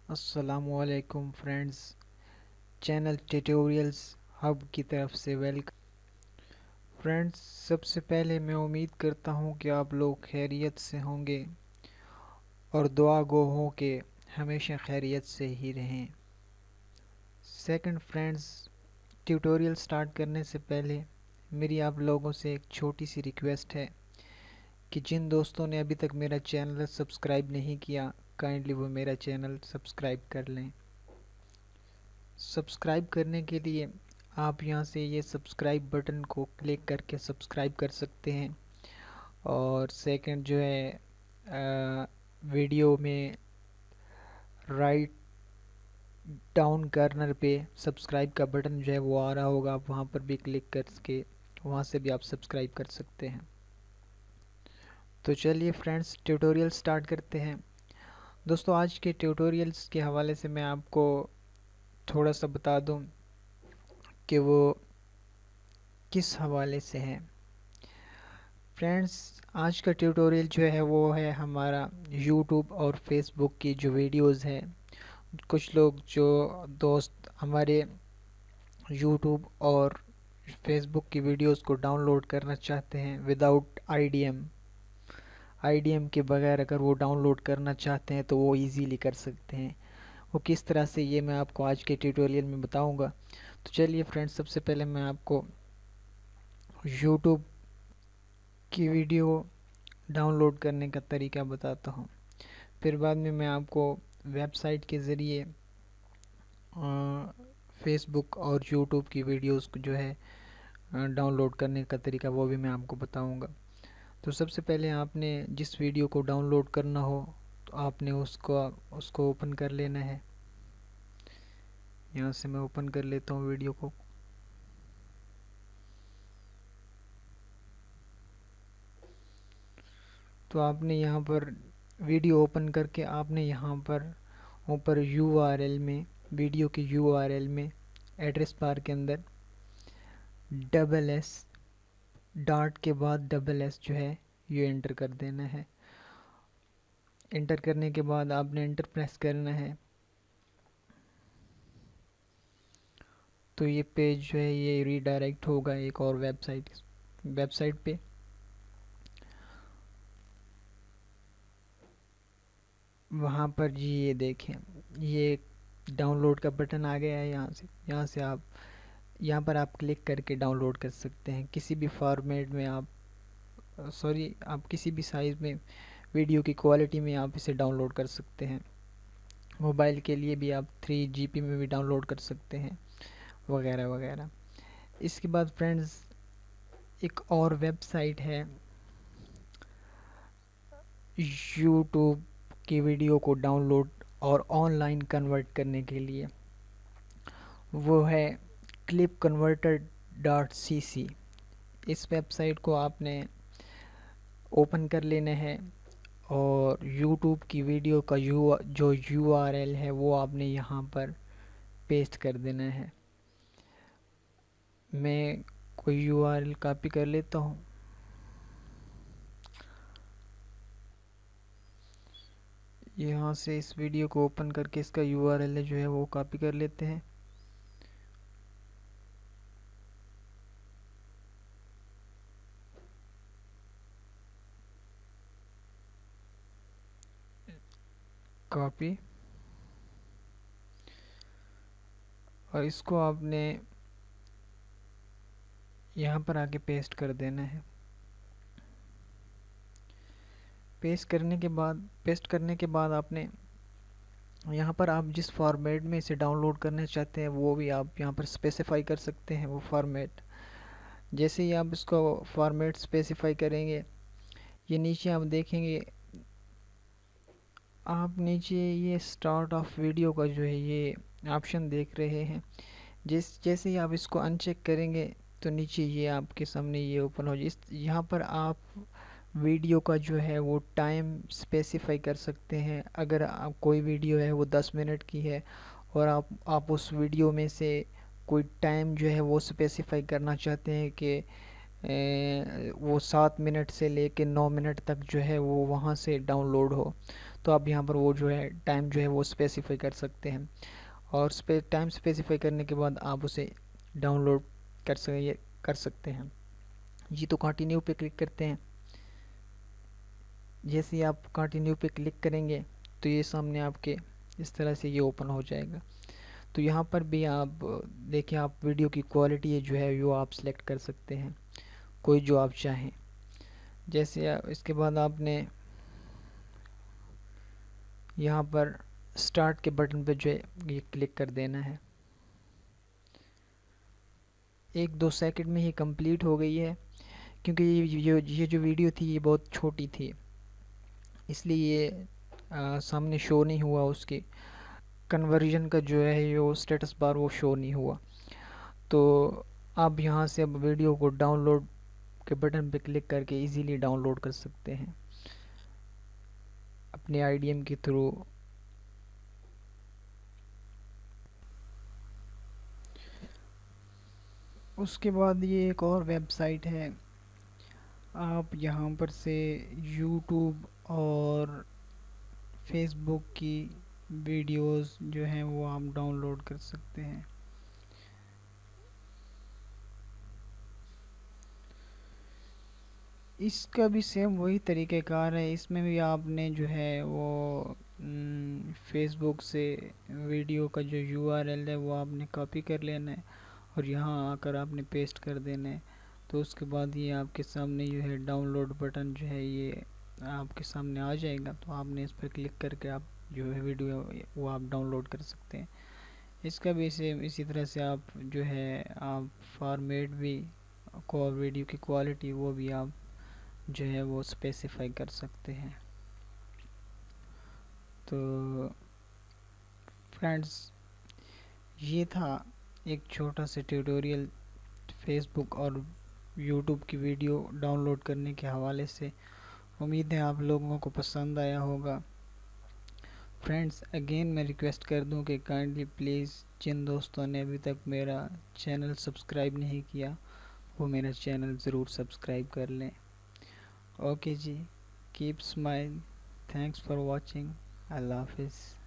अस्सलामुअलैकुम friends, channel tutorials hub की तरफ से वेलकम। फ्रेंड्स, सबसे पहले मैं उम्मीद करता हूँ कि आप लोग खैरियत से होंगे और दुआ गो हो कि हमेशा खैरियत से ही रहें। सेकंड फ्रेंड्स, ट्यूटोरियल स्टार्ट करने से पहले मेरी आप लोगों से एक छोटी सी रिक्वेस्ट है कि जिन दोस्तों ने अभी तक मेरा चैनल सब्सक्राइब नहीं किया, काइंडली वो मेरा चैनल सब्सक्राइब कर लें। सब्सक्राइब करने के लिए आप यहाँ से ये सब्सक्राइब बटन को क्लिक करके सब्सक्राइब कर सकते हैं। और सेकंड जो है, वीडियो में राइट डाउन कॉर्नर पे सब्सक्राइब का बटन जो है वो आ रहा होगा, आप वहाँ पर भी क्लिक करके वहाँ से भी आप सब्सक्राइब कर सकते हैं। तो चलिए फ्रेंड्स, ट्यूटोरियल स्टार्ट करते हैं। दोस्तों, आज के ट्यूटोरियल्स के हवाले से मैं आपको थोड़ा सा बता दूं कि वो किस हवाले से है। फ्रेंड्स, आज का ट्यूटोरियल जो है वो है हमारा यूट्यूब और फेसबुक की जो वीडियोस है। कुछ लोग जो दोस्त हमारे यूट्यूब और फेसबुक की वीडियोस को डाउनलोड करना चाहते हैं विदाउट आईडीएम के बगैर, अगर वो डाउनलोड करना चाहते हैं तो वो इजीली कर सकते हैं। वो किस तरह से, ये मैं आपको आज के ट्यूटोरियल में बताऊंगा। तो चलिए फ्रेंड्स, सबसे पहले मैं आपको यूट्यूब की वीडियो डाउनलोड करने का तरीका बताता हूँ। फिर बाद में मैं आपको वेबसाइट के ज़रिए फेसबुक और यूट्यूब की वीडियोस को जो है डाउनलोड करने का तरीका वो भी मैं आपको बताऊंगा। तो सबसे पहले आपने जिस वीडियो को डाउनलोड करना हो तो आपने उसको ओपन कर लेना है। यहाँ से मैं ओपन कर लेता हूँ वीडियो को। तो आपने यहाँ पर वीडियो ओपन करके आपने यहाँ पर ऊपर यूआरएल में, वीडियो की यूआरएल में एड्रेस बार के अंदर SS डॉट के बाद SS जो है ये एंटर कर देना है। एंटर करने के बाद आपने एंटर प्रेस करना है। तो ये पेज जो है ये रीडायरेक्ट होगा एक और वेबसाइट पे। वहाँ पर जी ये देखें, ये डाउनलोड का बटन आ गया है। यहाँ से आप यहाँ पर आप क्लिक करके डाउनलोड कर सकते हैं किसी भी फॉर्मेट में। आप किसी भी साइज़ में, वीडियो की क्वालिटी में आप इसे डाउनलोड कर सकते हैं। मोबाइल के लिए भी आप 3 GB में भी डाउनलोड कर सकते हैं, वगैरह वगैरह। इसके बाद फ्रेंड्स, एक और वेबसाइट है यूट्यूब की वीडियो को डाउनलोड और ऑनलाइन कन्वर्ट करने के लिए। वो है clipconverter.cc। इस वेबसाइट को आपने ओपन कर लेना है और यूट्यूब की वीडियो का जो यूआरएल है वो आपने यहाँ पर पेस्ट कर देना है। मैं कोई यूआरएल कॉपी कर लेता हूँ। यहाँ से इस वीडियो को ओपन करके इसका यूआरएल जो है वो कॉपी कर लेते हैं। कॉपी, और इसको आपने यहाँ पर आके पेस्ट कर देना है। पेस्ट करने के बाद आपने यहाँ पर आप जिस फॉर्मेट में इसे डाउनलोड करना चाहते हैं वो भी आप यहाँ पर स्पेसिफाई कर सकते हैं, वो फॉर्मेट। जैसे ही आप इसको फॉर्मेट स्पेसिफाई करेंगे, ये नीचे आप देखेंगे, आप नीचे ये स्टार्ट ऑफ वीडियो का जो है ये ऑप्शन देख रहे हैं। जैसे ही आप इसको अनचेक करेंगे तो नीचे ये आपके सामने ये ओपन हो जाए। यहाँ पर आप वीडियो का जो है वो टाइम स्पेसिफाई कर सकते हैं। अगर आप कोई वीडियो है वो 10 मिनट की है और आप उस वीडियो में से कोई टाइम जो है वो स्पेसिफाई करना चाहते हैं कि वो 7 मिनट से लेके 9 मिनट तक जो है वो वहाँ से डाउनलोड हो, तो आप यहाँ पर वो जो है टाइम जो है वो स्पेसिफाई कर सकते हैं, और टाइम स्पेसिफाई करने के बाद आप उसे डाउनलोड कर सकते हैं जी। तो कंटिन्यू पे क्लिक करते हैं। जैसे ही आप कंटिन्यू पे क्लिक करेंगे तो ये सामने आपके इस तरह से ये ओपन हो जाएगा। तो यहाँ पर भी आप देखिए, आप वीडियो की क्वालिटी जो है वो आप सिलेक्ट कर सकते हैं, कोई जो आप चाहें। जैसे इसके बाद आपने यहाँ पर स्टार्ट के बटन पे जो है ये क्लिक कर देना है। 1-2 सेकंड में ही कंप्लीट हो गई है, क्योंकि ये जो वीडियो थी ये बहुत छोटी थी, इसलिए ये सामने शो नहीं हुआ। उसके कन्वर्जन का जो है ये स्टेटस बार वो शो नहीं हुआ। तो आप यहाँ से अब वीडियो को डाउनलोड के बटन पे क्लिक करके इजीली डाउनलोड कर सकते हैं अपने IDM के थ्रू। उसके बाद ये एक और वेबसाइट है, आप यहाँ पर से YouTube और Facebook की वीडियोस जो हैं वो आप डाउनलोड कर सकते हैं। इसका भी सेम वही तरीक़ेकार है। इसमें भी आपने जो है वो फेसबुक से वीडियो का जो URL है वो आपने कॉपी कर लेना है और यहाँ आकर आपने पेस्ट कर देना है। तो उसके बाद ये आपके सामने जो है डाउनलोड बटन जो है ये आपके सामने आ जाएगा। तो आपने इस पर क्लिक करके आप जो है वीडियो वो आप डाउनलोड कर सकते हैं। इसका भी सेम इसी तरह से आप जो है आप फॉर्मेट भी को वीडियो की क्वालिटी वो भी आप जो है वो स्पेसिफाई कर सकते हैं। तो फ्रेंड्स, ये था एक छोटा सा ट्यूटोरियल फेसबुक और यूट्यूब की वीडियो डाउनलोड करने के हवाले से। उम्मीद है आप लोगों को पसंद आया होगा। फ्रेंड्स, अगेन मैं रिक्वेस्ट कर दूं कि काइंडली प्लीज़ जिन दोस्तों ने अभी तक मेरा चैनल सब्सक्राइब नहीं किया वो मेरा चैनल ज़रूर सब्सक्राइब कर लें। ओके जी, keep smile, thanks for watching, अल्लाह हाफिज़।